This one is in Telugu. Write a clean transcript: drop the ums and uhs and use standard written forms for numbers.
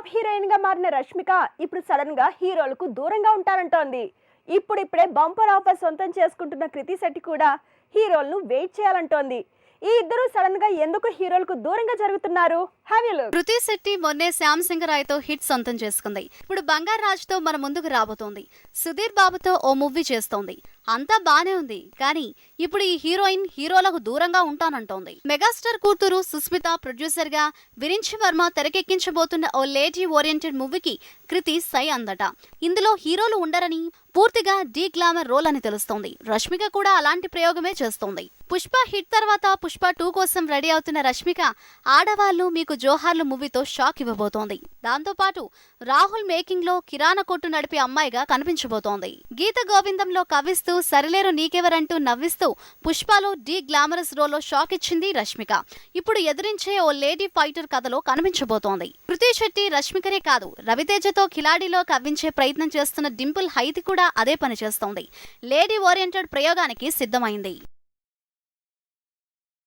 టాప్ హీరోయిన్ గా మారిన రష్మిక ఇప్పుడు సడన్ గా హీరోలకు దూరంగా ఉంటారంటోంది. ఇప్పుడిప్పుడే బంపర్ ఆఫర్ సొంతం చేసుకుంటున్న కృతి శెట్టి కూడా హీరోలను వెయిట్ చేయాలంటోంది. ఈ ఇద్దరు సడన్ గా ఎందుకు హీరోలకు దూరంగా జరుగుతున్నారు? Have you look. Krithi Shetty మొన్నే శ్యామ్ సింగ్ రాయ్ తో హిట్ సొంతం చేసుకుంది. ఇప్పుడు బంగార్ రాజ్ తో మన ముందుకు రాబోతోంది. సుధీర్ బాబుతో ఓ మూవీ చేస్తోంది. అంతా బానే ఉంది, కానీ ఇప్పుడు ఈ హీరోయిన్ హీరోలకు దూరంగా ఉంటానంటోంది. మెగాస్టార్ కూతురు సుస్మిత ప్రొడ్యూసర్ గా విరించి వర్మ తెరకెక్కించబోతున్న ఓ లేడీ ఓరియంటెడ్ మూవీకి కృతి సై అందట. ఇందులో హీరోలు ఉండరని, పూర్తిగా డీ గ్లామర్ రోల్ అని తెలుస్తోంది. రష్మిక కూడా అలాంటి ప్రయోగమే చేస్తోంది. పుష్ప హిట్ తర్వాత పుష్ప 2 కోసం రెడీ అవుతున్న రష్మిక ఆడవాళ్లు మీకు జోహార్లు మూవీతో షాక్ ఇవ్వబోతోంది. దాంతో పాటు రాహుల్ మేకింగ్ లో కిరాణా కొట్టు నడిపే అమ్మాయిగా కనిపించబోతోంది. గీత గోవిందంలో కవిస్తూ సరిలేరు నీకెవరంటూ నవ్విస్తూ పుష్పలో డీ గ్లామరస్ రోల్లో షాక్ ఇచ్చింది రష్మిక. ఇప్పుడు ఎదిరించే ఓ లేడీ ఫైటర్ కథలో కనిపించబోతోంది. కృతి శెట్టి రష్మికనే కాదు, రవితేజతో కిలాడిలో కవ్వించే ప్రయత్నం చేస్తున్న డింపుల్ హైతి కూడా అదే పని చేస్తోంది. లేడీ ఓరియంటెడ్ ప్రయోగానికి సిద్ధమైంది.